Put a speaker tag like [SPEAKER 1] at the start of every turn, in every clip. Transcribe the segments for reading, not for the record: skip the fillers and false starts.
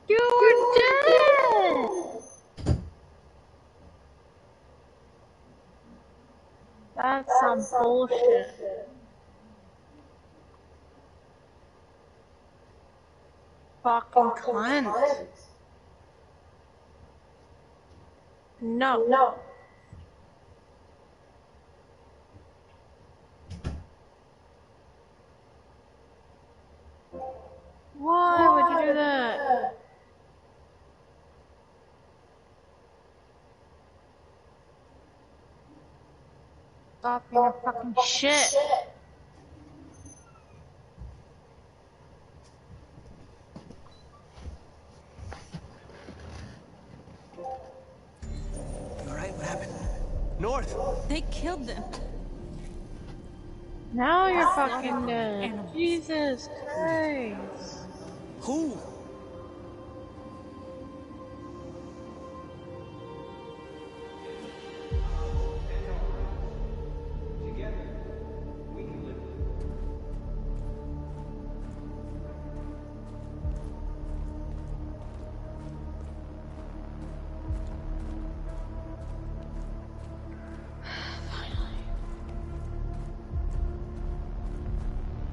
[SPEAKER 1] You're dead! That's some bullshit. Fucking cunt. No. Why would you do that? Stop being a fucking shit.
[SPEAKER 2] Alright, what happened? North!
[SPEAKER 3] They killed them.
[SPEAKER 1] Now you're fucking dead. Jesus Christ.
[SPEAKER 2] Who?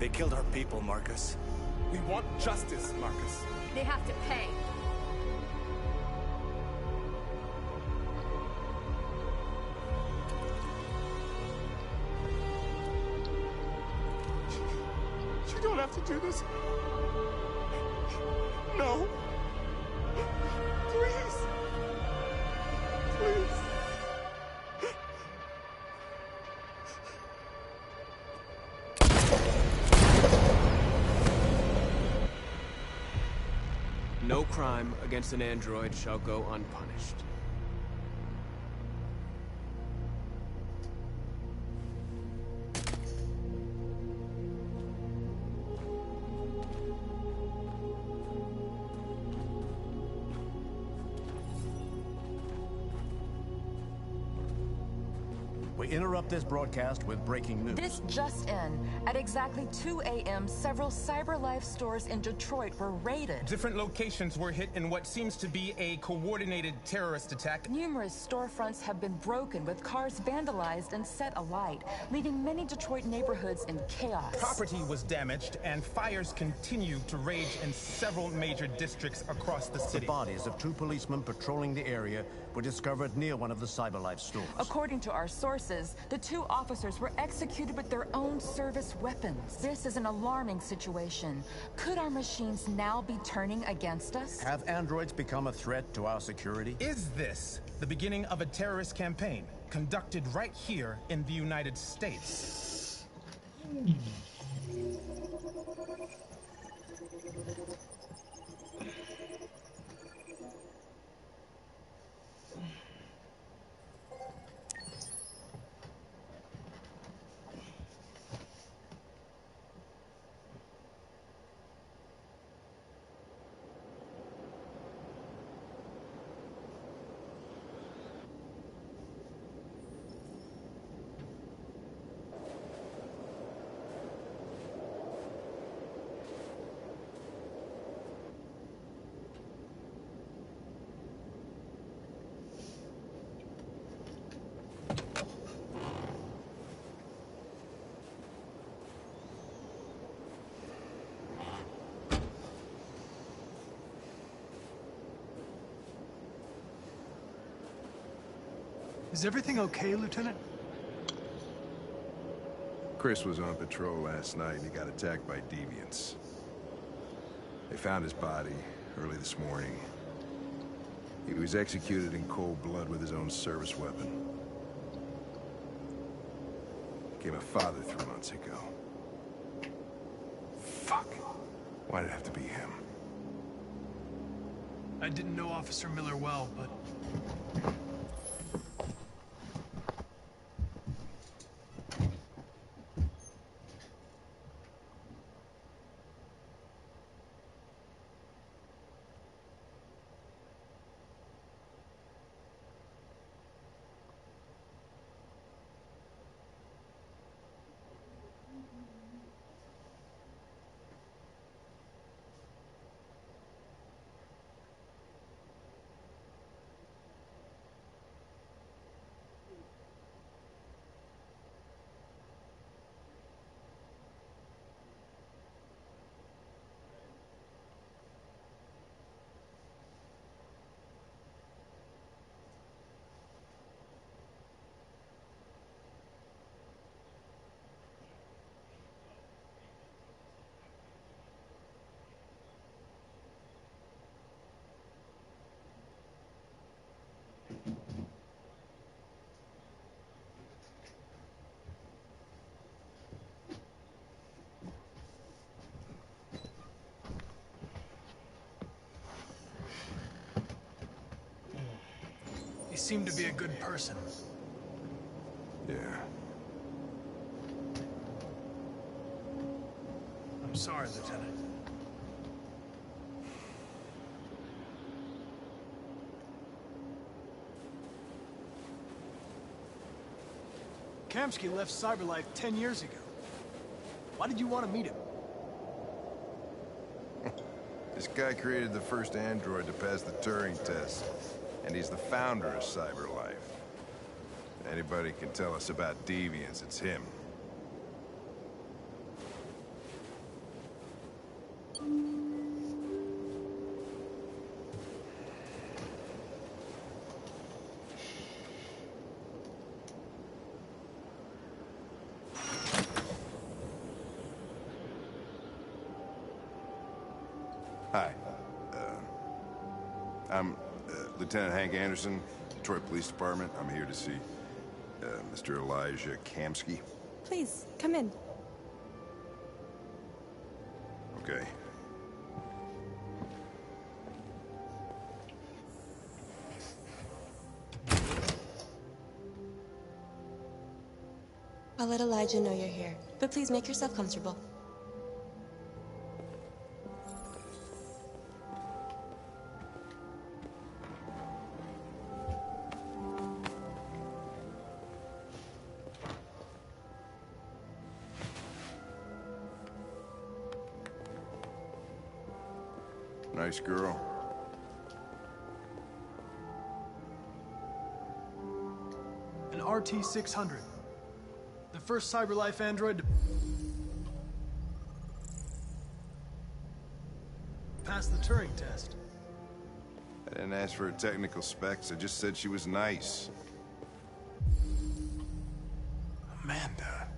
[SPEAKER 4] They killed our people, Marcus.
[SPEAKER 5] We want justice, Marcus.
[SPEAKER 3] They have to pay.
[SPEAKER 5] You don't have to do this. No. Please. Please.
[SPEAKER 2] No crime against an android shall go unpunished.
[SPEAKER 6] We interrupt this broadcast with breaking news.
[SPEAKER 7] This just in. At exactly 2 a.m., several CyberLife stores in Detroit were raided.
[SPEAKER 5] Different locations were hit in what seems to be a coordinated terrorist attack.
[SPEAKER 7] Numerous storefronts have been broken, with cars vandalized and set alight, leaving many Detroit neighborhoods in chaos.
[SPEAKER 5] Property was damaged, and fires continue to rage in several major districts across the
[SPEAKER 6] The
[SPEAKER 5] city.
[SPEAKER 6] bodies of 2 policemen patrolling the area were discovered near one of the CyberLife stores.
[SPEAKER 7] According to our sources, the 2 officers were executed with their own service weapons. This is an alarming situation. Could our machines now be turning against us?
[SPEAKER 6] Have androids become a threat to our security?
[SPEAKER 5] Is this the beginning of a terrorist campaign conducted right here in the United States?
[SPEAKER 8] Is everything okay, Lieutenant?
[SPEAKER 9] Chris was on patrol last night and he got attacked by deviants. They found his body early this morning. He was executed in cold blood with his own service weapon. Became a father 3 months ago. Fuck. Why did it have to be him?
[SPEAKER 8] I didn't know Officer Miller well, but... He seemed to be a good person.
[SPEAKER 9] Yeah.
[SPEAKER 8] I'm sorry, Lieutenant. Kamsky left CyberLife 10 years ago. Why did you want to meet him?
[SPEAKER 9] This guy created the first android to pass the Turing test, and he's the founder of CyberLife. If anybody can tell us about deviants, it's him. Hi. I'm Lieutenant Hank Anderson, Detroit Police Department. I'm here to see Mr. Elijah Kamsky.
[SPEAKER 3] Please, come in.
[SPEAKER 9] Okay.
[SPEAKER 10] I'll let Elijah know you're here, but please make yourself comfortable.
[SPEAKER 9] Nice girl.
[SPEAKER 8] An RT-600. The first CyberLife android to pass the Turing test.
[SPEAKER 9] I didn't ask for her technical specs. I just said she was nice.
[SPEAKER 8] Amanda.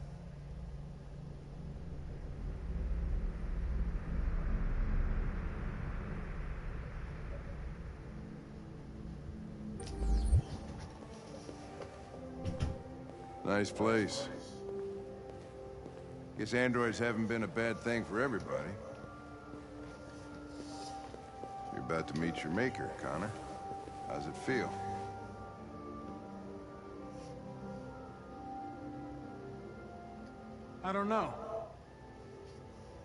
[SPEAKER 9] Nice place. Guess androids haven't been a bad thing for everybody. You're about to meet your maker, Connor. How's it feel?
[SPEAKER 8] I don't know.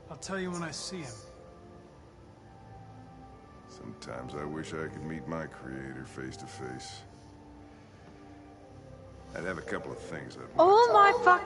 [SPEAKER 8] I'll tell you when I see him.
[SPEAKER 9] Sometimes I wish I could meet my creator face to face. I'd have a couple of things I'd want.
[SPEAKER 1] Oh my fuck.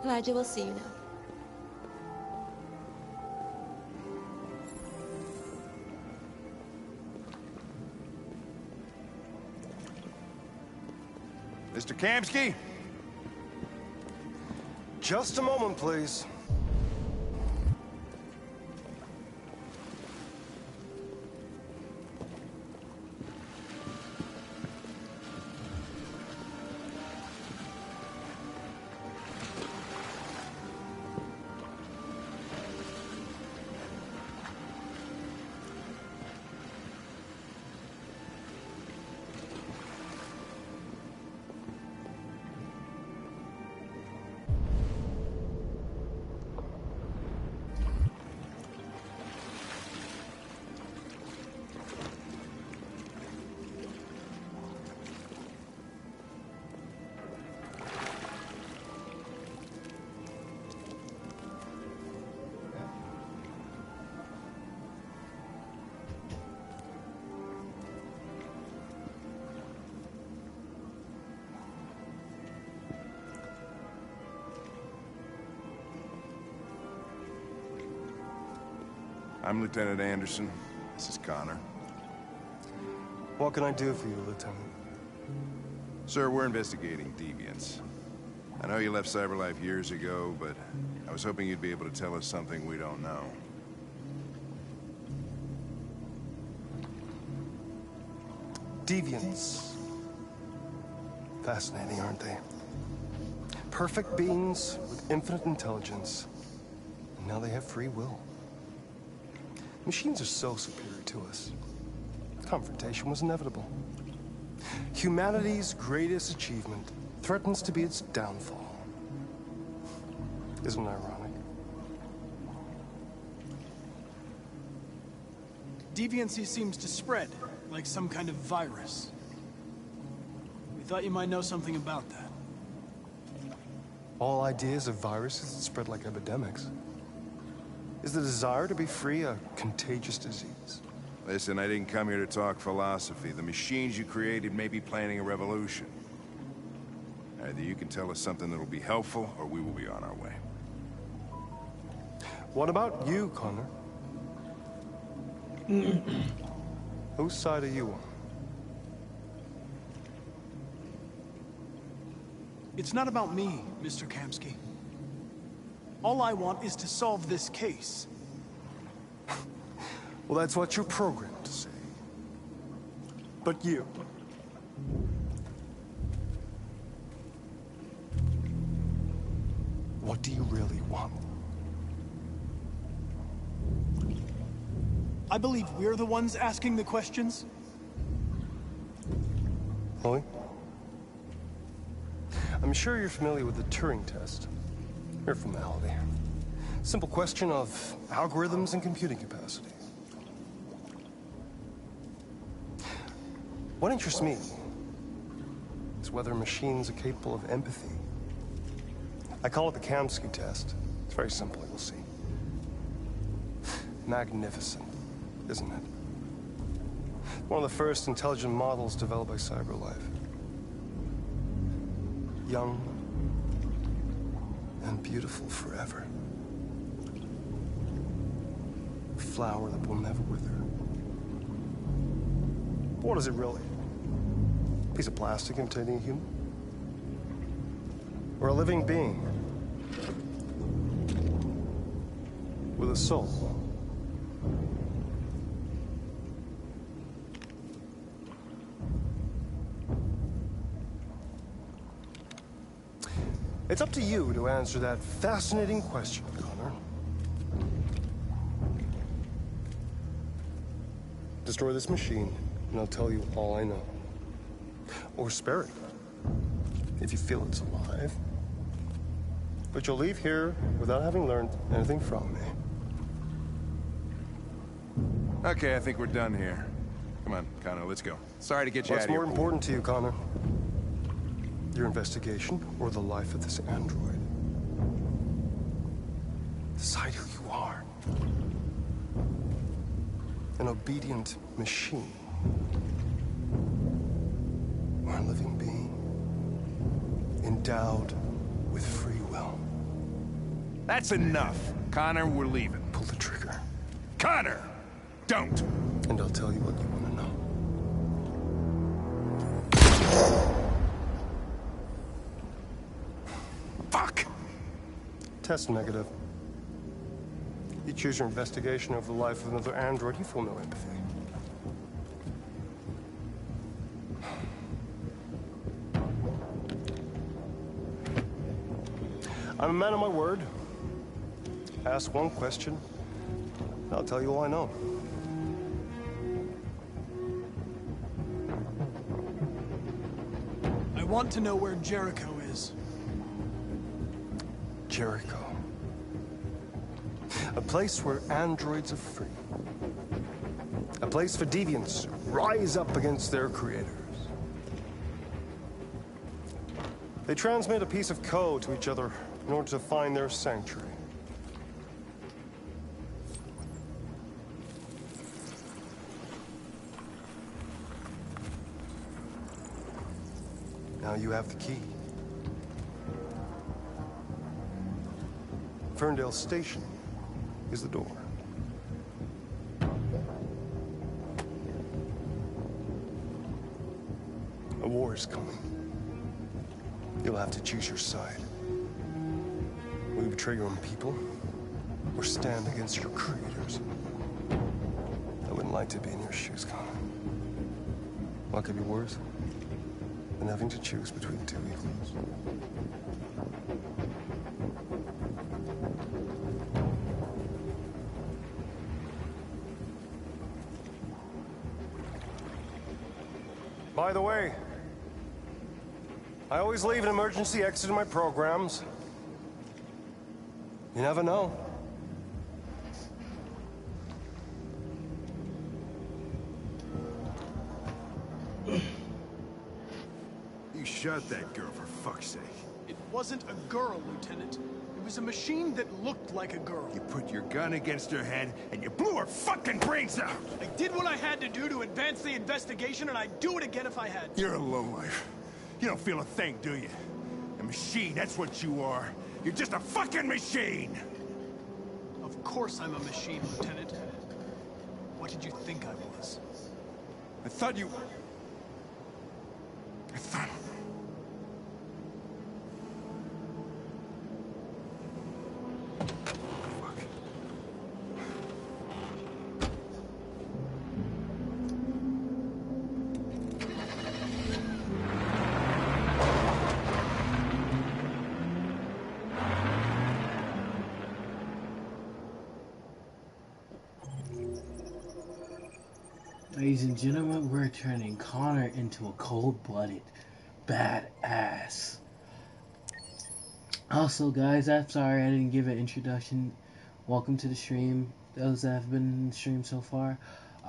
[SPEAKER 10] Elijah will see you now.
[SPEAKER 9] Mr. Kamsky?
[SPEAKER 11] Just a moment, please.
[SPEAKER 9] I'm Lieutenant Anderson. This is Connor.
[SPEAKER 11] What can I do for you, Lieutenant?
[SPEAKER 9] Sir, we're investigating deviants. I know you left CyberLife years ago, but I was hoping you'd be able to tell us something we don't know.
[SPEAKER 11] Deviants. Fascinating, aren't they? perfect beings with infinite intelligence. And now they have free will. Machines are so superior to us. Confrontation was inevitable. Humanity's greatest achievement threatens to be its downfall. Isn't it ironic?
[SPEAKER 8] Deviancy seems to spread, like some kind of virus. We thought you might know something about that.
[SPEAKER 11] All ideas of viruses that spread like epidemics. Is the desire to be free a contagious disease?
[SPEAKER 9] Listen, I didn't come here to talk philosophy. The machines you created may be planning a revolution. Either you can tell us something that'll be helpful, or we will be on our way.
[SPEAKER 11] What about you, Connor? Whose side are you on?
[SPEAKER 8] It's not about me, Mr. Kamsky. All I want is to solve this case.
[SPEAKER 11] Well, that's what you're programmed to say. But you... what do you really want?
[SPEAKER 8] I believe we're the ones asking the questions.
[SPEAKER 11] Chloe? I'm sure you're familiar with the Turing test. Mere formality. Simple question of algorithms and computing capacity. What interests me is whether machines are capable of empathy. I call it the Kamsky test. It's very simple, you'll see. Magnificent, isn't it? One of the first intelligent models developed by CyberLife. Young and beautiful forever. A flower that will never wither. But what is it really? A piece of plastic imitating a human? Or a living being? With a soul? It's up to you to answer that fascinating question, Connor. Destroy this machine, and I'll tell you all I know. Or spare it, if you feel it's alive. But you'll leave here without having learned anything from me.
[SPEAKER 9] Okay, I think we're done here. Come on, Connor, let's go. Sorry to get you out of here.
[SPEAKER 11] What's more important to you, Connor? Your investigation or the life of this android? Decide who you are. An obedient machine. Or a living being. Endowed with free will.
[SPEAKER 9] That's enough. Connor, we're leaving.
[SPEAKER 11] Pull the trigger.
[SPEAKER 9] Connor! Don't!
[SPEAKER 11] And I'll tell you what you want to know.
[SPEAKER 9] Fuck!
[SPEAKER 11] Test negative. You choose your investigation over the life of another android, you feel no empathy. I'm a man of my word. Ask one question, I'll tell you all I know.
[SPEAKER 8] I want to know where Jericho is.
[SPEAKER 11] Jericho. A place where androids are free. A place for deviants rise up against their creators. They transmit a piece of code to each other in order to find their sanctuary. Now you have the key. Ferndale Station is the door. A war is coming. You'll have to choose your side. Will you betray your own people, or stand against your creators? I wouldn't like to be in your shoes, Connor. What could be worse? than having to choose between two evils. By the way, I always leave an emergency exit in my programs. You never know.
[SPEAKER 9] You shot that girl, for fuck's sake.
[SPEAKER 8] It wasn't a girl, Lieutenant. It was a machine that looked like a girl.
[SPEAKER 9] You put your gun against her head, and you blew her fucking brains out!
[SPEAKER 8] I did what I had to do to advance the investigation, and I'd do it again if I had to.
[SPEAKER 9] You're a lowlife. You don't feel a thing, do you? A machine, that's what you are. You're just a fucking machine!
[SPEAKER 8] Of course I'm a machine, Lieutenant. What did you think I was?
[SPEAKER 9] I thought you... I thought...
[SPEAKER 1] Ladies and gentlemen, we're turning Connor into a cold-blooded badass. Also, guys, I'm sorry I didn't give an introduction. Welcome to the stream, those that have been in the stream so far.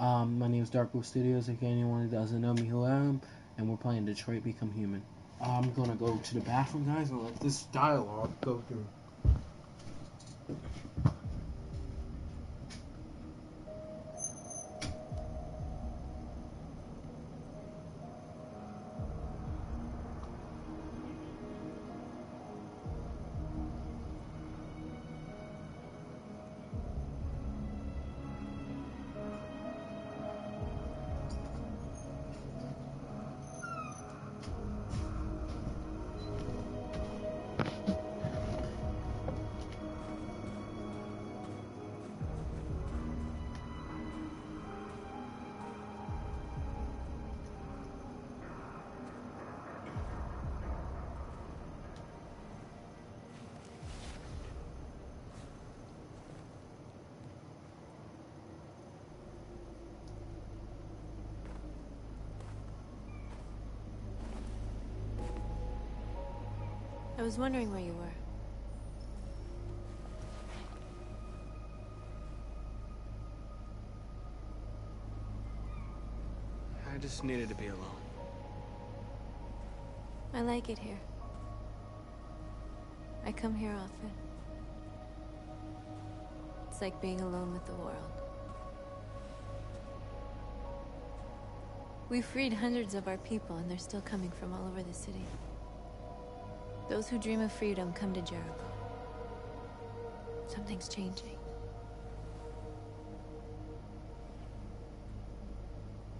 [SPEAKER 1] My name is Dark Wolf Studios. If anyone who doesn't know me, who I am, and we're playing Detroit Become Human. I'm gonna go to the bathroom, guys, and let this dialogue go through.
[SPEAKER 3] I was wondering where you were.
[SPEAKER 2] I just needed to be alone.
[SPEAKER 3] I like it here. I come here often. It's like being alone with the world. We freed hundreds of our people, and they're still coming from all over the city. Those who dream of freedom come to Jericho. Something's changing.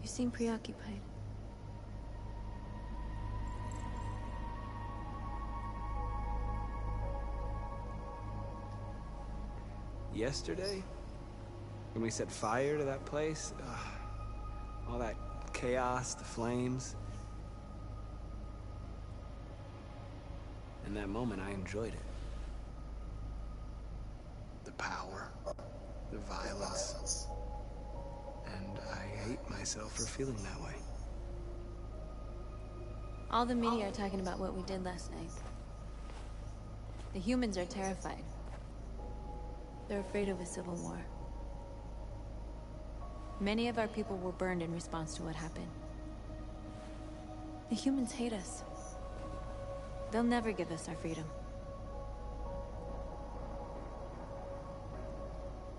[SPEAKER 3] You seem preoccupied.
[SPEAKER 2] Yesterday? When we set fire to that place? All that chaos, the flames. In that moment, I enjoyed it. The power, the violence. And I hate myself for feeling that way.
[SPEAKER 3] All the media are talking about what we did last night. The humans are terrified. They're afraid of a civil war. Many of our people were burned in response to what happened. The humans hate us. They'll never give us our freedom.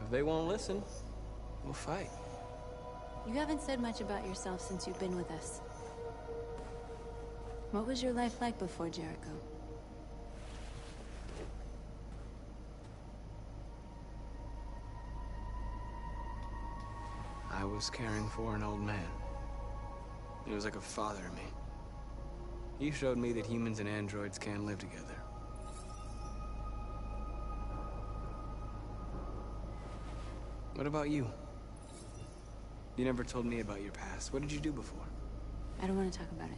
[SPEAKER 2] If they won't listen, we'll fight.
[SPEAKER 3] You haven't said much about yourself since you've been with us. What was your life like before Jericho?
[SPEAKER 2] I was caring for an old man. He was like a father to me. He showed me that humans and androids can live together. What about you? You never told me about your past. What did you do before?
[SPEAKER 3] I don't want to talk about it.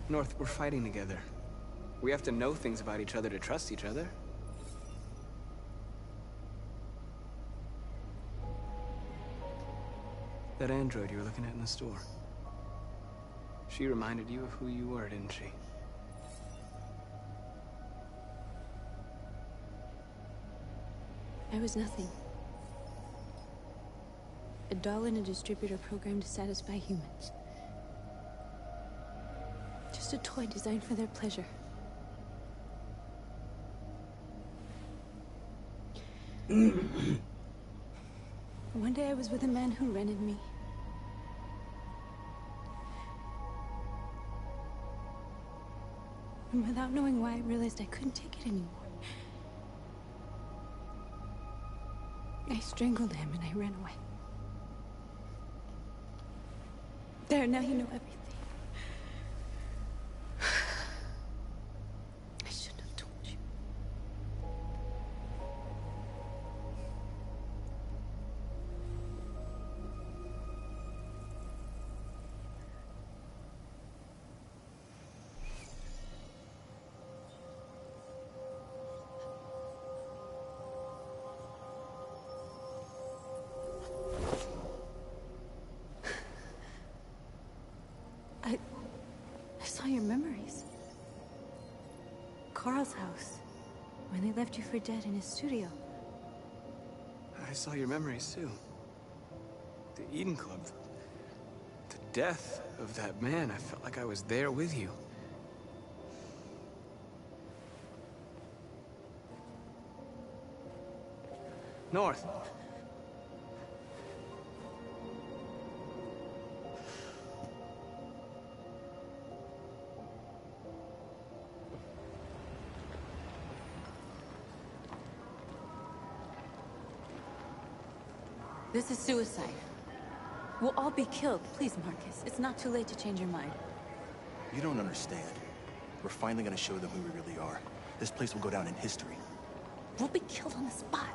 [SPEAKER 2] North, we're fighting together. We have to know things about each other to trust each other. That android you were looking at in the store. She reminded you of who you were, didn't she?
[SPEAKER 3] I was nothing. A doll in a distributor program to satisfy humans. Just a toy designed for their pleasure. One day I was with a man who rented me. And without knowing why, I realized I couldn't take it anymore. I strangled him and I ran away. There, now you know everything. I shouldn't have told you. I saw your memories. Carl's house. When they left you for dead in his studio.
[SPEAKER 2] I saw your memories, too. The Eden Club. The death of that man. I felt like I was there with you. North.
[SPEAKER 3] This is suicide. We'll all be killed. Please, Marcus. It's not too late to change your mind.
[SPEAKER 4] You don't understand. We're finally gonna show them who we really are. This place will go down in history.
[SPEAKER 3] We'll be killed on the spot.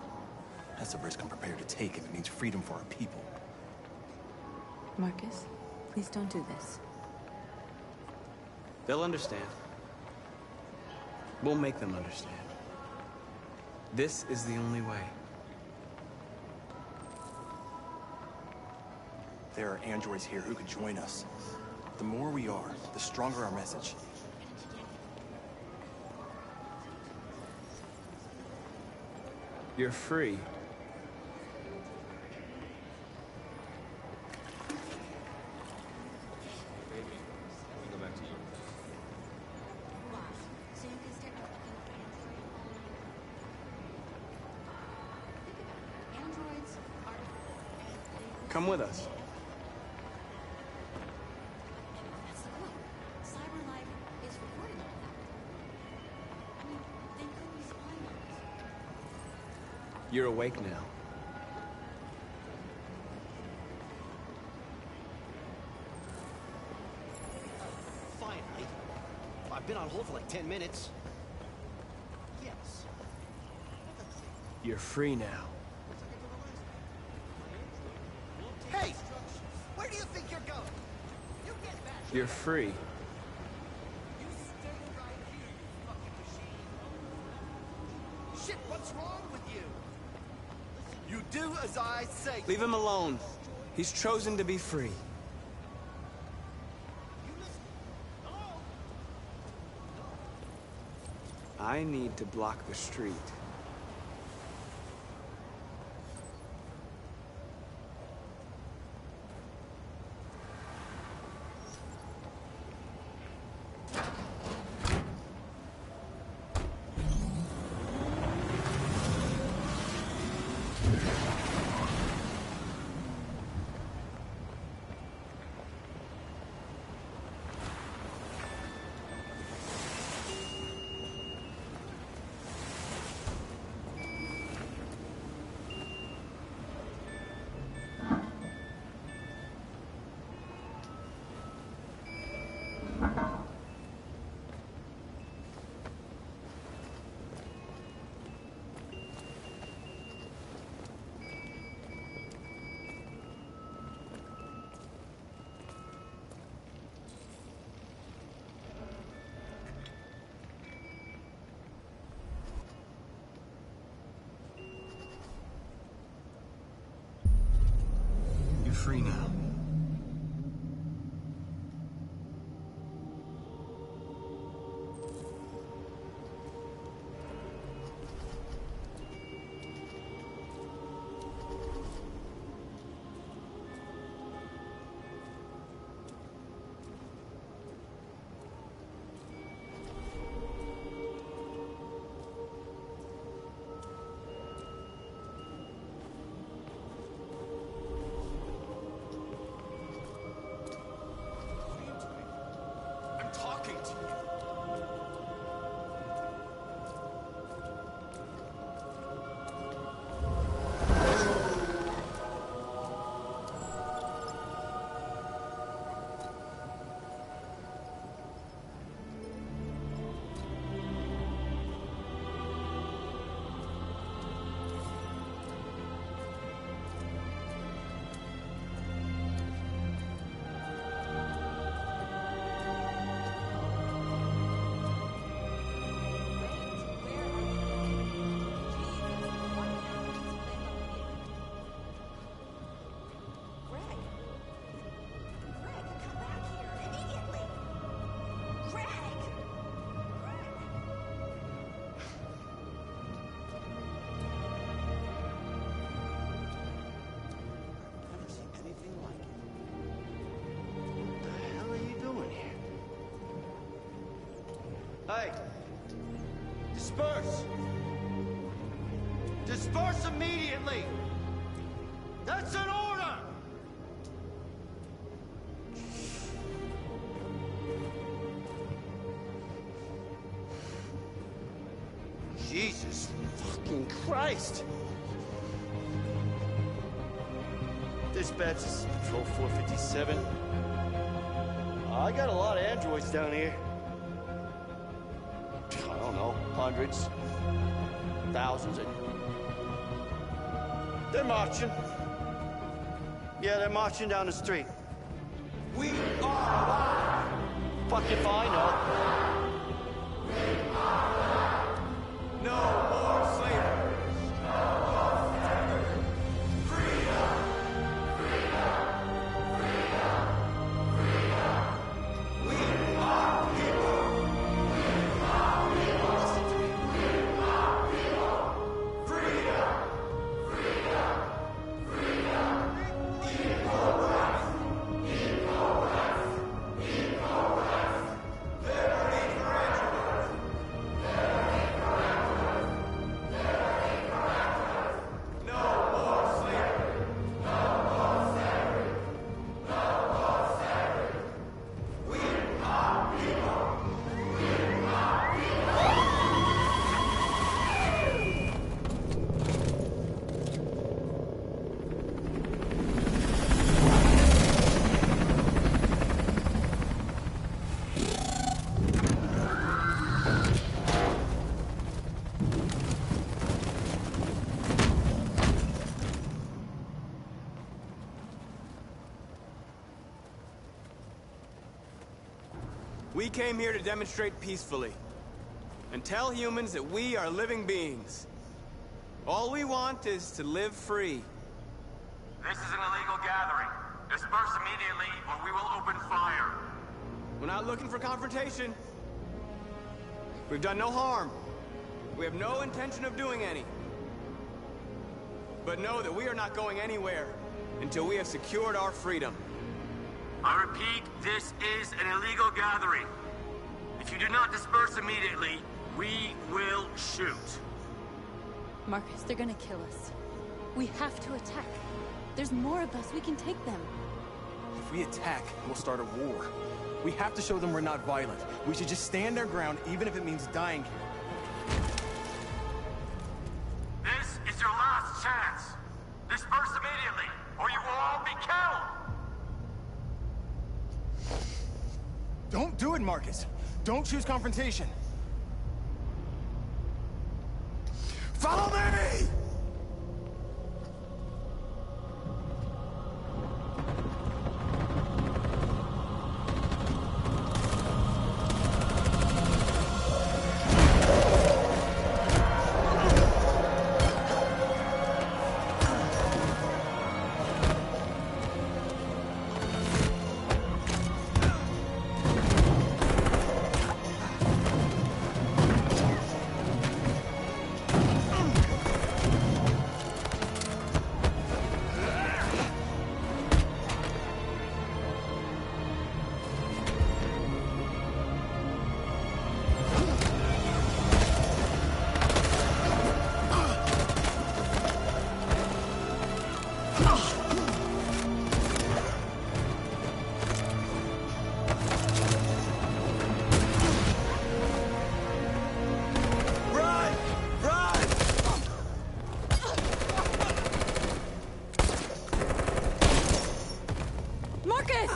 [SPEAKER 4] That's a risk I'm prepared to take if it means freedom for our people.
[SPEAKER 3] Marcus, please don't do this.
[SPEAKER 2] They'll understand. We'll make them understand. This is the only way.
[SPEAKER 4] There are androids here who could join us. The more we are, the stronger our message.
[SPEAKER 2] You're free. Come with us. You're awake now.
[SPEAKER 6] Finally. I've been on hold for like 10 minutes. Yes.
[SPEAKER 2] You're free now.
[SPEAKER 6] Hey! Where do you think you're going? You get back.
[SPEAKER 2] You're free.
[SPEAKER 6] You stay right here, you fucking machine. Shit, what's wrong with you? You do as I say.
[SPEAKER 2] Leave him alone. He's chosen to be free.
[SPEAKER 6] You listen. Hello?
[SPEAKER 2] I need to block the street. free now.
[SPEAKER 6] Hey! Disperse! Disperse immediately! That's an order! Jesus fucking Christ! Dispatch, this is Patrol 457. I got a lot of androids down here. I don't know, hundreds, thousands. They're marching. Yeah, they're marching down the street. We are alive! Fuck if I know.
[SPEAKER 2] No more slavery! We came here to demonstrate peacefully and tell humans that we are living beings. All we want is to live free.
[SPEAKER 12] This is an illegal gathering. Disperse immediately or we will open fire.
[SPEAKER 2] We're not looking for confrontation. We've done no harm. We have no intention of doing any. But know that we are not going anywhere until we have secured our freedom.
[SPEAKER 12] I repeat, this is an illegal gathering. If you do not disperse immediately, we will shoot.
[SPEAKER 3] Marcus, they're gonna kill us. We have to attack. There's more of us. We can take them.
[SPEAKER 4] If we attack, we'll start a war. We have to show them we're not violent. We should just stand our ground, even if it means dying here.
[SPEAKER 12] This is your last chance. Disperse immediately, or you will all be killed.
[SPEAKER 4] Don't do it, Marcus. Don't choose confrontation. Follow me!
[SPEAKER 3] Marcus!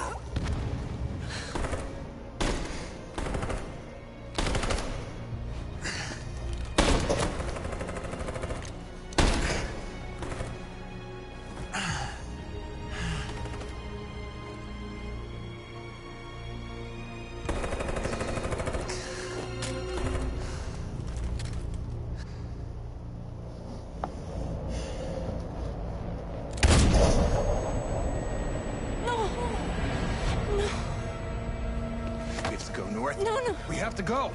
[SPEAKER 5] We have to go.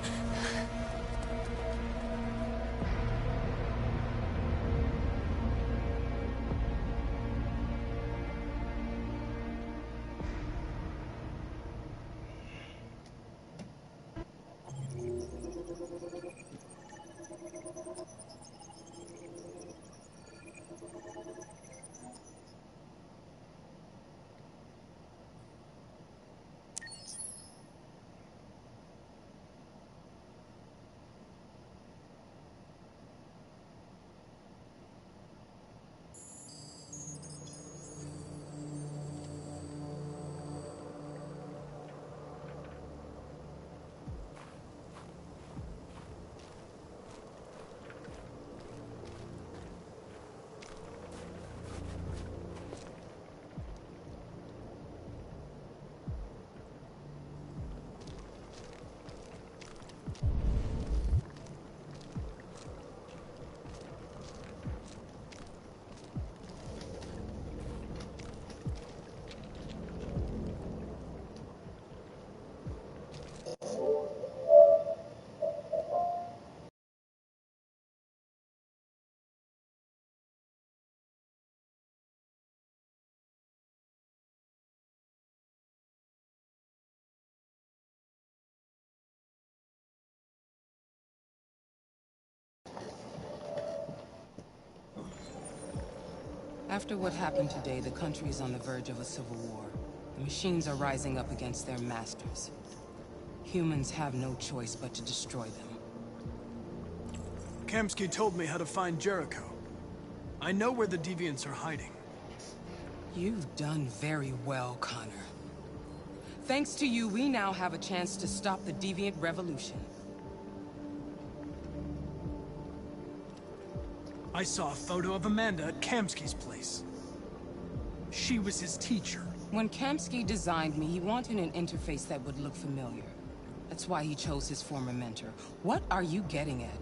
[SPEAKER 13] After what happened today, the country is on the verge of a civil war. The machines are rising up against their masters. Humans have no choice but to destroy them.
[SPEAKER 8] Kamski told me how to find Jericho. I know where the Deviants are hiding.
[SPEAKER 13] You've done very well, Connor. Thanks to you, we now have a chance to stop the Deviant Revolution.
[SPEAKER 8] I saw a photo of Amanda at Kamski's place. She was his teacher.
[SPEAKER 13] When Kamski designed me, he wanted an interface that would look familiar. That's why he chose his former mentor. What are you getting at?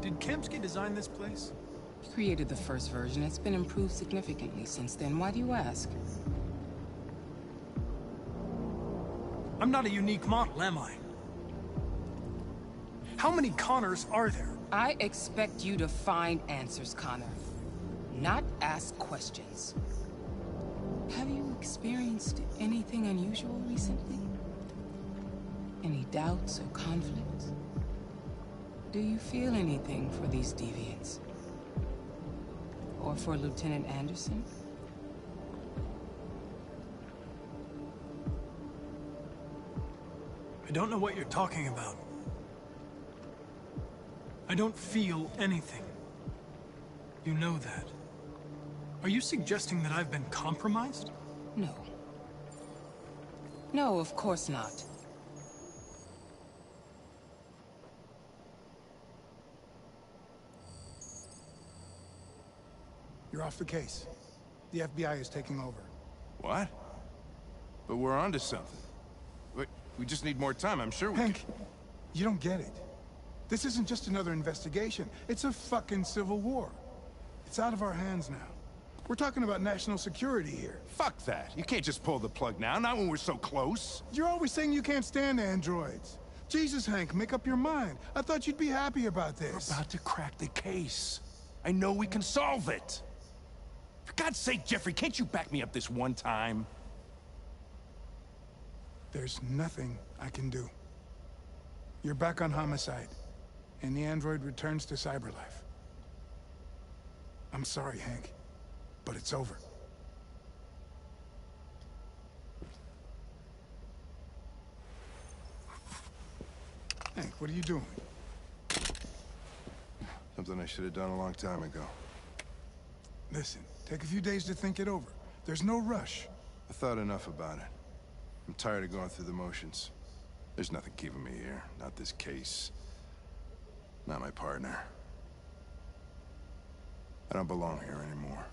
[SPEAKER 8] Did Kamski design this place?
[SPEAKER 13] He created the first version. It's been improved significantly since then. Why do you ask?
[SPEAKER 8] I'm not a unique model, am I? How many Connors are there?
[SPEAKER 13] I expect you to find answers, Connor. Not ask questions. Have you experienced anything unusual recently? Any doubts or conflicts? Do you feel anything for these deviants? Or for Lieutenant Anderson?
[SPEAKER 8] I don't know what you're talking about. I don't feel anything. You know that. Are you suggesting that I've been compromised?
[SPEAKER 13] No. No, of course not.
[SPEAKER 14] You're off the case. The FBI is taking over.
[SPEAKER 9] What? But we're onto something. We just need more time, I'm sure we
[SPEAKER 14] Hank, you don't get it. This isn't just another investigation. It's a fucking civil war. It's out of our hands now. We're talking about national security here.
[SPEAKER 9] Fuck that. You can't just pull the plug now, not when we're so close.
[SPEAKER 14] You're always saying you can't stand androids. Jesus, Hank, make up your mind. I thought you'd be happy about this.
[SPEAKER 9] We're about to crack the case. I know we can solve it. For God's sake, Jeffrey, can't you back me up this one time?
[SPEAKER 14] There's nothing I can do. You're back on homicide, and the android returns to cyberlife. I'm sorry, Hank, but it's over. Hank, what are you doing?
[SPEAKER 9] Something I should have done a long time ago.
[SPEAKER 14] Listen, Take a few days to think it over. There's no rush.
[SPEAKER 9] I thought enough about it. I'm tired of going through the motions. There's nothing keeping me here. Not this case. Not my partner. I don't belong here anymore.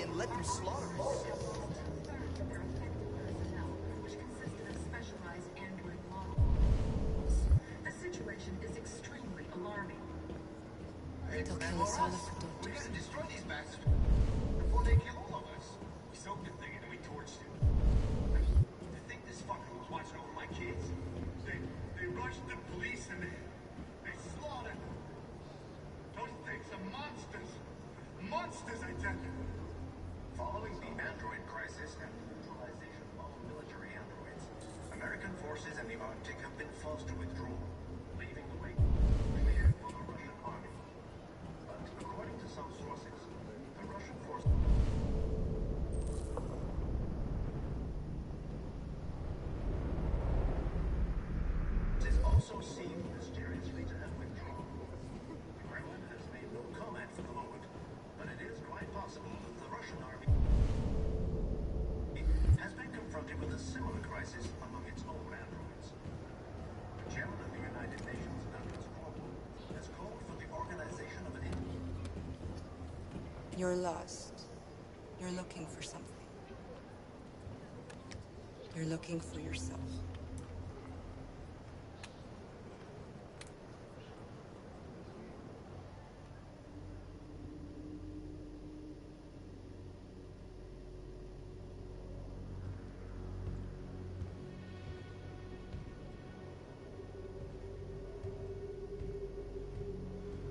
[SPEAKER 4] And let them slaughter us.
[SPEAKER 7] The situation is extremely alarming.
[SPEAKER 3] They'll kill us all if we don't do something.
[SPEAKER 12] Destroy these bastards before they kill all of us. We soaked the thing and then we torched it. To think this fucker was watching over my kids? They rushed the police and they slaughtered them. Those things are monsters. Monsters, I tell you. Following the android crisis and the neutralization of all military androids, American forces in the Arctic have been forced to withdraw, leaving the way clear for the Russian army. But according to some sources, the Russian forces also seem mysteriously to have withdrawn. The Kremlin has made no comment for the moment, but it is quite possible that the Russian army has been confronted with a similar crisis among its own androids. The chairman of the United Nations, Douglas Cromwell, has called for the organization of an
[SPEAKER 15] You're lost. You're looking for something. You're looking for yourself.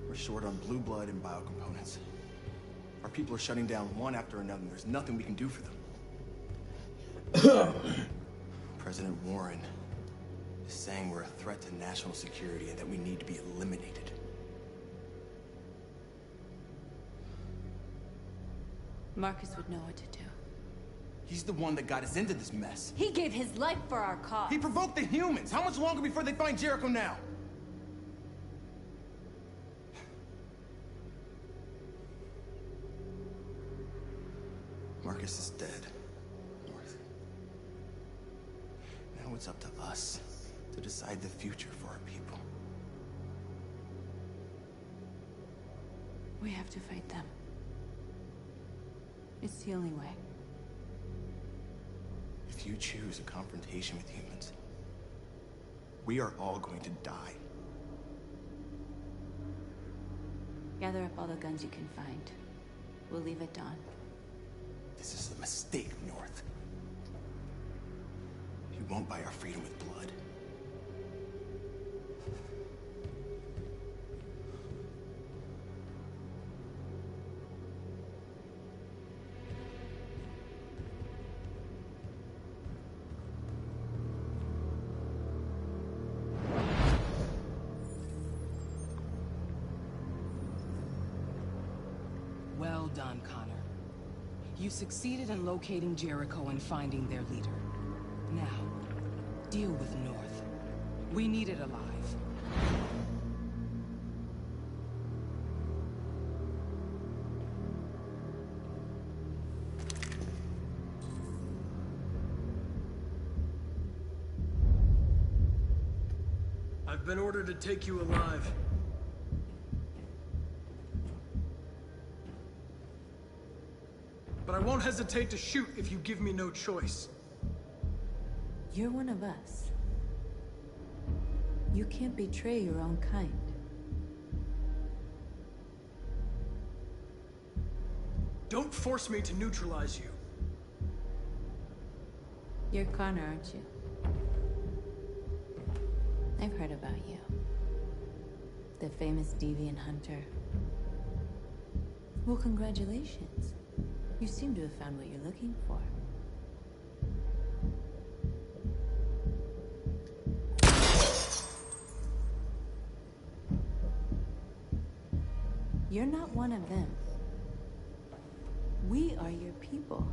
[SPEAKER 4] We're short on blue blood and biocomponents. Our people are shutting down one after another, and there's nothing we can do for them. President Warren is saying we're a threat to national security and that we need to be eliminated.
[SPEAKER 3] Marcus would know what to do.
[SPEAKER 4] He's the one that got us into this mess.
[SPEAKER 3] He gave his life for our cause.
[SPEAKER 4] He provoked the humans. How much longer before they find Jericho now? Marcus is dead, North. Now it's up to us to decide the future for our people.
[SPEAKER 3] We have to fight them. It's the only way.
[SPEAKER 4] If you choose a confrontation with humans, we are all going to die.
[SPEAKER 3] Gather up all the guns you can find. We'll leave at dawn.
[SPEAKER 4] This is a mistake, North. You won't buy our freedom with blood.
[SPEAKER 13] Well done, Connor. You succeeded in locating Jericho and finding their leader. Now, deal with North. We need it alive.
[SPEAKER 8] I've been ordered to take you alive. But I won't hesitate to shoot if you give me no choice.
[SPEAKER 3] You're one of us. You can't betray your own kind.
[SPEAKER 8] Don't force me to neutralize you.
[SPEAKER 3] You're Connor, aren't you? I've heard about you. The famous deviant hunter. Well, congratulations. You seem to have found what you're looking for. You're not one of them. We are your people.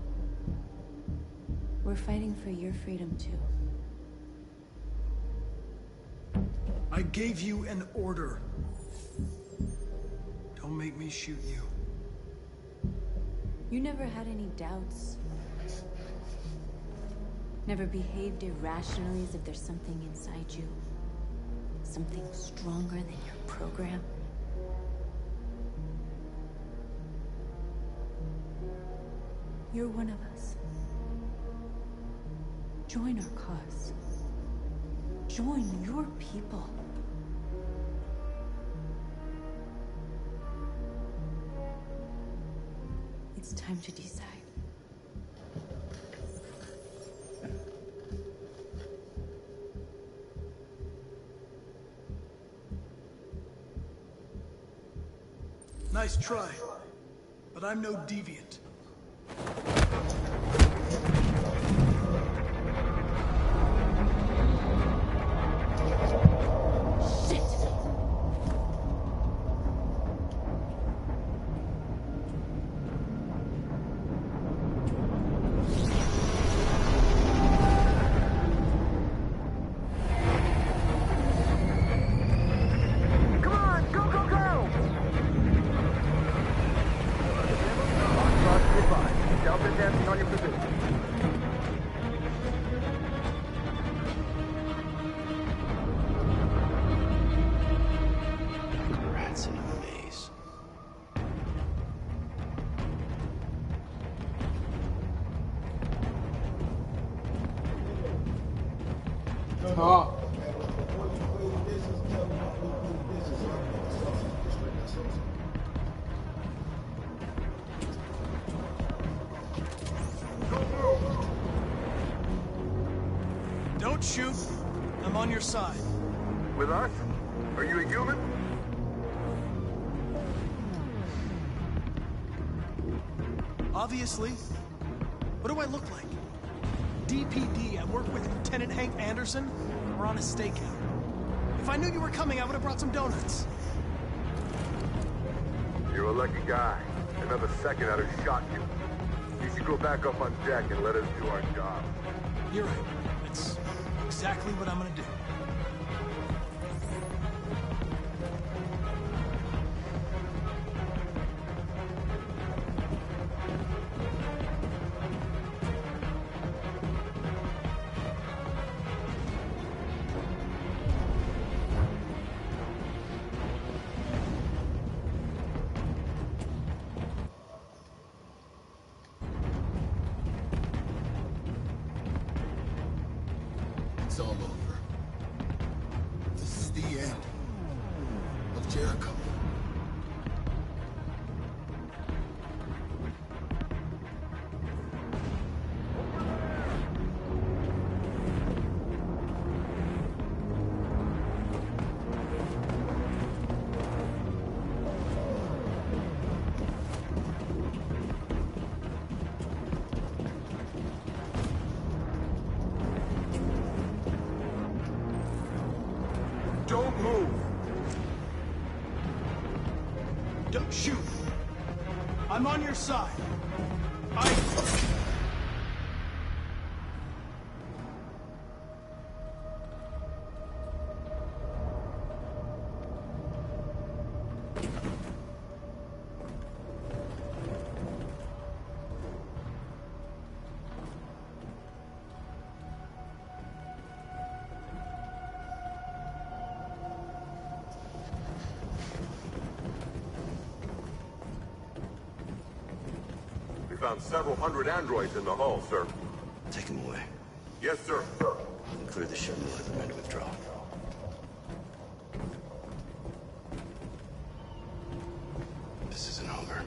[SPEAKER 3] We're fighting for your freedom too.
[SPEAKER 8] I gave you an order. Don't make me shoot you.
[SPEAKER 3] You never had any doubts? Never behaved irrationally as if there's something inside you? Something stronger than your program? You're one of us. Join our cause. Join your people. It's time to decide.
[SPEAKER 8] Nice try, but I'm no deviant. Don't shoot. I'm on your side.
[SPEAKER 12] With us? Are you a human?
[SPEAKER 8] Obviously. What do I look like? DPD, I work with Lieutenant Hank Anderson. We're on a stakeout. If I knew you were coming, I would have brought some donuts.
[SPEAKER 12] You're a lucky guy. Another second I'd have shot you. You should go back up on deck and let us do our job.
[SPEAKER 8] You're right. That's exactly what I'm gonna do.
[SPEAKER 16] It's all over. This is the end of Jericho.
[SPEAKER 12] Don't move!
[SPEAKER 8] Don't shoot! I'm on your side. I
[SPEAKER 17] found several hundred androids in the hull, sir.
[SPEAKER 6] Take them away.
[SPEAKER 17] Yes, sir.
[SPEAKER 6] And clear the ship and let the men withdraw. This isn't over.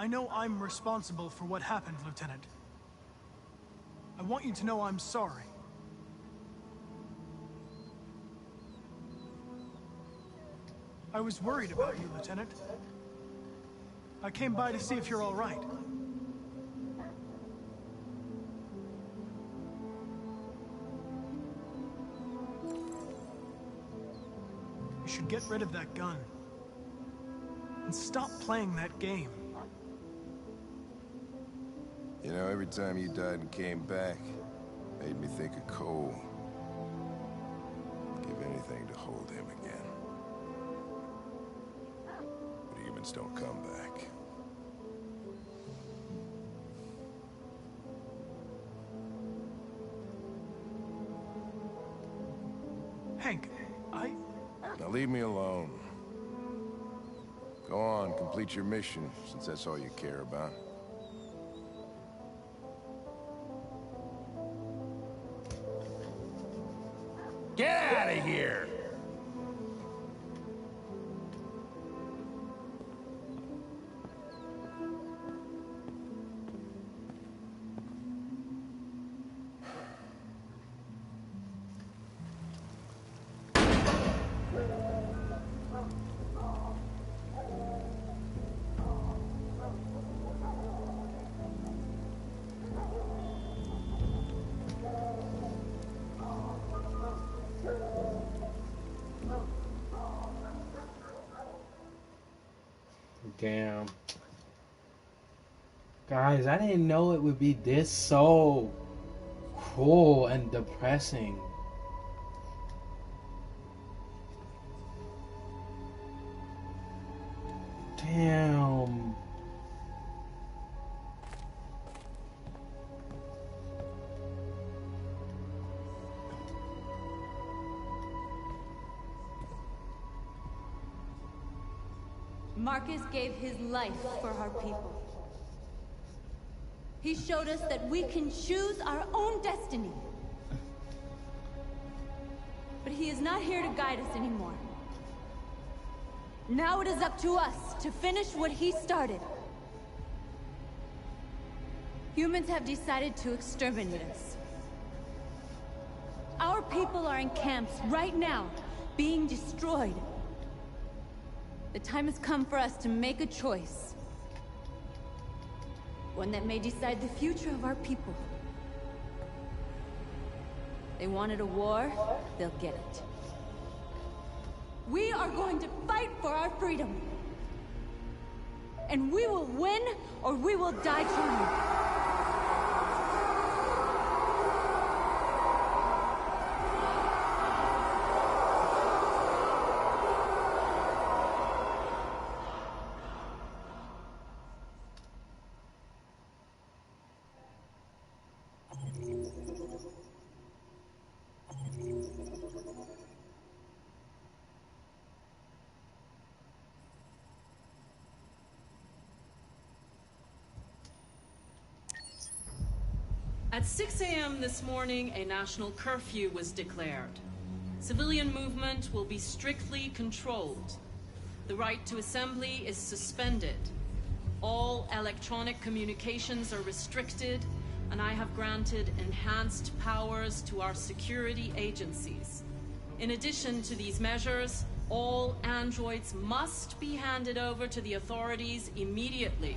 [SPEAKER 8] I know I'm responsible for what happened, Lieutenant. I want you to know I'm sorry. I was worried about you, Lieutenant. I came by to see if you're all right. You should get rid of that gun. And stop playing that game.
[SPEAKER 9] You know, every time you died and came back, made me think of Cole. Give anything to hold him again. But humans don't come back.
[SPEAKER 8] Hank,
[SPEAKER 9] Now leave me alone. Go on, complete your mission, since that's all you care about.
[SPEAKER 18] Get out of here!
[SPEAKER 1] Damn. Guys, I didn't know it would be this so cruel and depressing. Damn.
[SPEAKER 3] Marcus gave his life for our people. He showed us that we can choose our own destiny. But he is not here to guide us anymore. Now it is up to us to finish what he started. Humans have decided to exterminate us. Our people are in camps right now, being destroyed. The time has come for us to make a choice. One that may decide the future of our people. They wanted a war, they'll get it. We are going to fight for our freedom. And we will win, or we will die trying.
[SPEAKER 19] At 6 a.m. this morning, a national curfew was declared. Civilian movement will be strictly controlled. The right to assembly is suspended. All electronic communications are restricted, and I have granted enhanced powers to our security agencies. In addition to these measures, all androids must be handed over to the authorities immediately.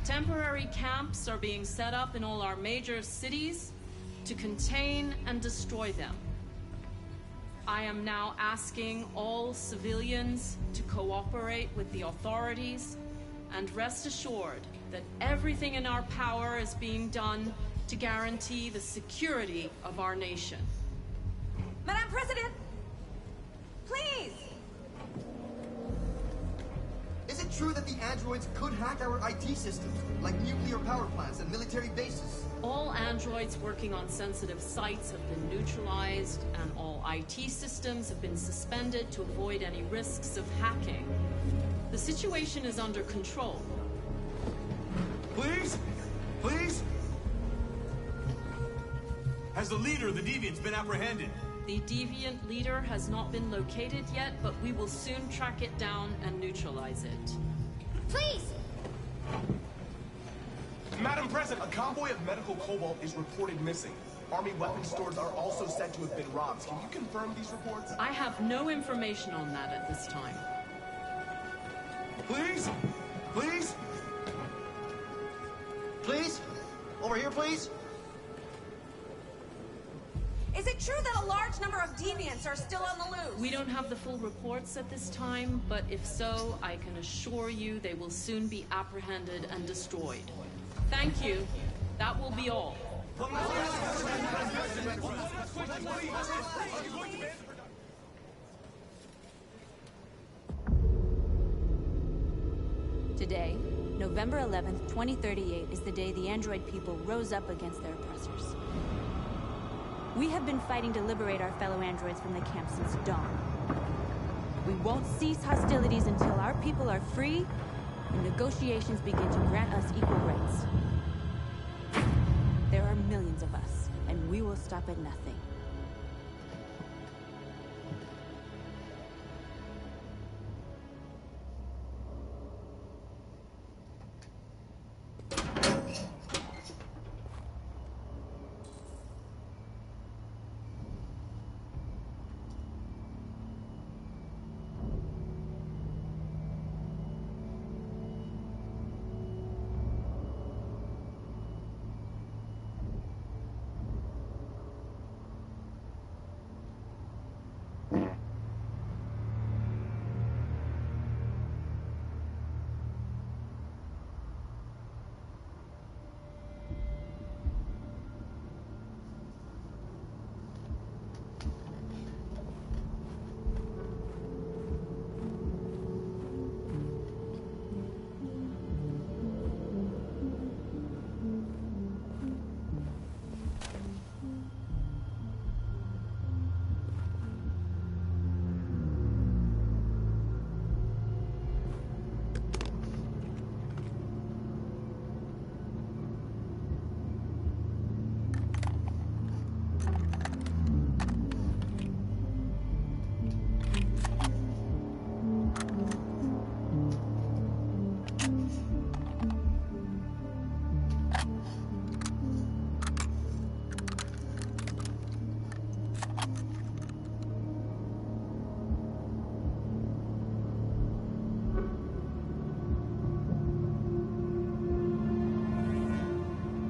[SPEAKER 19] Temporary camps are being set up in all our major cities to contain and destroy them. I am now asking all civilians to cooperate with the authorities and rest assured that everything in our power is being done to guarantee the security of our nation.
[SPEAKER 7] Madam President! Please!
[SPEAKER 4] Is it true that the androids could hack our IT systems, like nuclear power plants and military bases?
[SPEAKER 19] All androids working on sensitive sites have been neutralized, and all IT systems have been suspended to avoid any risks of hacking. The situation is under control.
[SPEAKER 12] Please? Please? Has the leader of the Deviants been apprehended?
[SPEAKER 19] The Deviant leader has not been located yet, but we will soon track it down and neutralize it.
[SPEAKER 10] Please!
[SPEAKER 8] Madam President, a convoy of medical cobalt is reported missing. Army weapons stores are also said to have been robbed. Can you confirm these reports?
[SPEAKER 19] I have no information on that at this time.
[SPEAKER 12] Please? Please?
[SPEAKER 4] Please? Over here, please?
[SPEAKER 7] Is it true that a large number of deviants are still on the loose?
[SPEAKER 19] We don't have the full reports at this time, but if so, I can assure you they will soon be apprehended and destroyed. Thank you. That will be all.
[SPEAKER 3] Today, November 11th, 2038, is the day the android people rose up against their oppressors. We have been fighting to liberate our fellow androids from the camp since dawn. We won't cease hostilities until our people are free and negotiations begin to grant us equal rights. There are millions of us, and we will stop at nothing.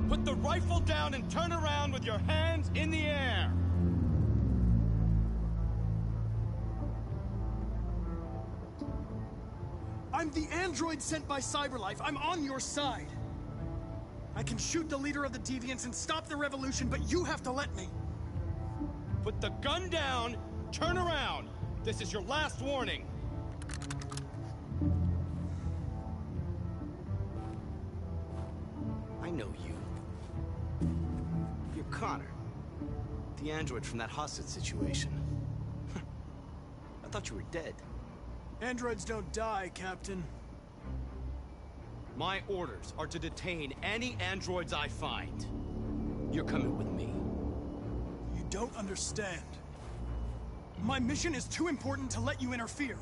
[SPEAKER 18] Put the rifle down and turn around with your hands in the air!
[SPEAKER 8] I'm the android sent by Cyberlife. I'm on your side. I can shoot the leader of the Deviants and stop the revolution, but you have to let me.
[SPEAKER 18] Put the gun down, turn around. This is your last warning.
[SPEAKER 2] I know you. You're Connor. The android from that hostage situation. I thought you were dead.
[SPEAKER 8] Androids don't die, Captain.
[SPEAKER 18] My orders are to detain any androids I find. You're coming with me.
[SPEAKER 8] You don't understand. My mission is too important to let you interfere.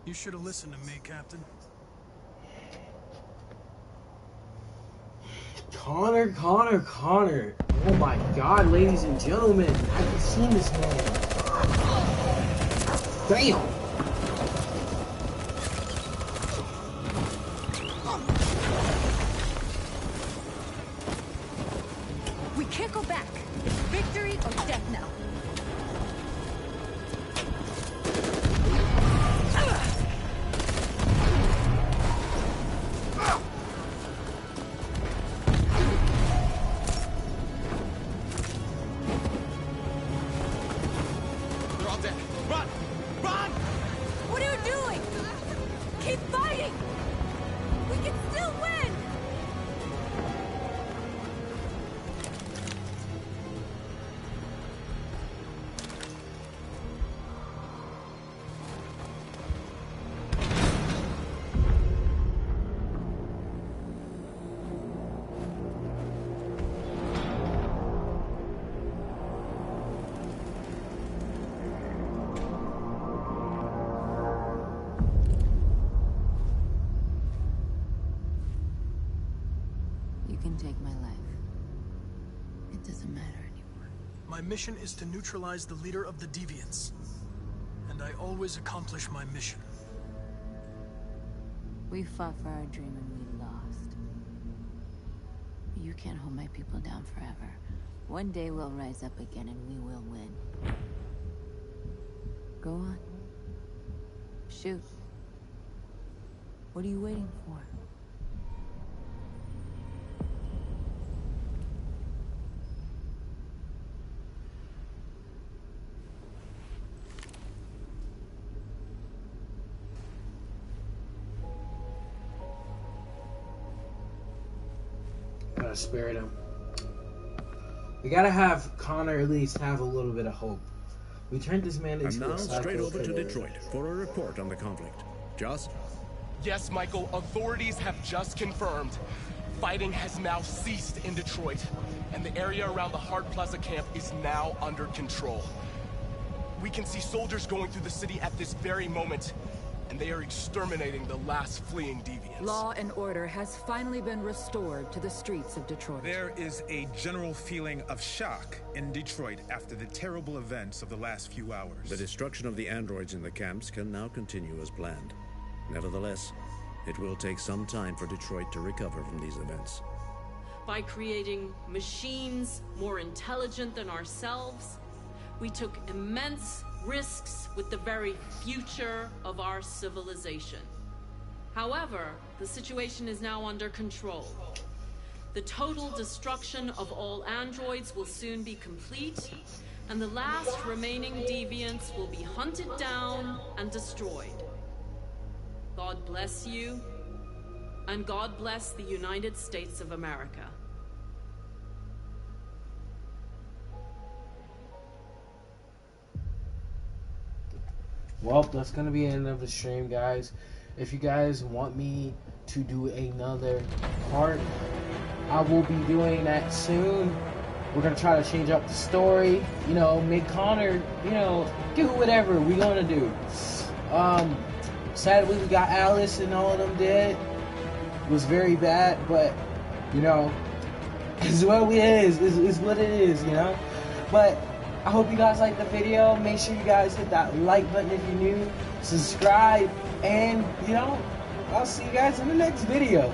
[SPEAKER 8] You should have listened to me, Captain.
[SPEAKER 1] Connor. Oh my god, ladies and gentlemen. I haven't seen this man. Damn.
[SPEAKER 3] We can't go back. Victory or death now.
[SPEAKER 18] They're all dead. Run! Run!
[SPEAKER 3] What are you doing? Keep fighting! We can still win!
[SPEAKER 7] You can take my life. It doesn't matter anymore.
[SPEAKER 8] My mission is to neutralize the leader of the Deviants. And I always accomplish my mission.
[SPEAKER 7] We fought for our dream and we lost. You can't hold my people down forever. One day we'll rise up again and we will win. Go on. Shoot. What are you waiting for?
[SPEAKER 1] Gotta spare them. We gotta have Connor at least have a little bit of hope. We turned this man into
[SPEAKER 20] And now
[SPEAKER 1] a psycho
[SPEAKER 20] straight over to
[SPEAKER 1] killer.
[SPEAKER 20] Detroit for a report on the conflict. Joss?
[SPEAKER 21] Yes, Michael, authorities have just confirmed. Fighting has now ceased in Detroit, and the area around the Hart Plaza camp is now under control. We can see soldiers going through the city at this very moment, and they are exterminating the last fleeing deviants.
[SPEAKER 7] Law and order has finally been restored to the streets of Detroit.
[SPEAKER 5] There is a general feeling of shock in Detroit after the terrible events of the last few hours.
[SPEAKER 20] The destruction of the androids in the camps can now continue as planned. Nevertheless, it will take some time for Detroit to recover from these events.
[SPEAKER 19] By creating machines more intelligent than ourselves, we took immense risks with the very future of our civilization. However, the situation is now under control. The total destruction of all androids will soon be complete, and the last remaining deviants will be hunted down and destroyed. God bless you, and God bless the United States of America.
[SPEAKER 1] Well, that's gonna be the end of the stream, guys. If you guys want me to do another part, I will be doing that soon. We're gonna try to change up the story, you know, make Connor, you know, do whatever we're gonna do. Sadly, we got Alice and all of them dead. It was very bad, but you know, it's what it is what it is, you know. But I hope you guys liked the video. Make sure you guys hit that like button if you're new, subscribe, and you know, I'll see you guys in the next video.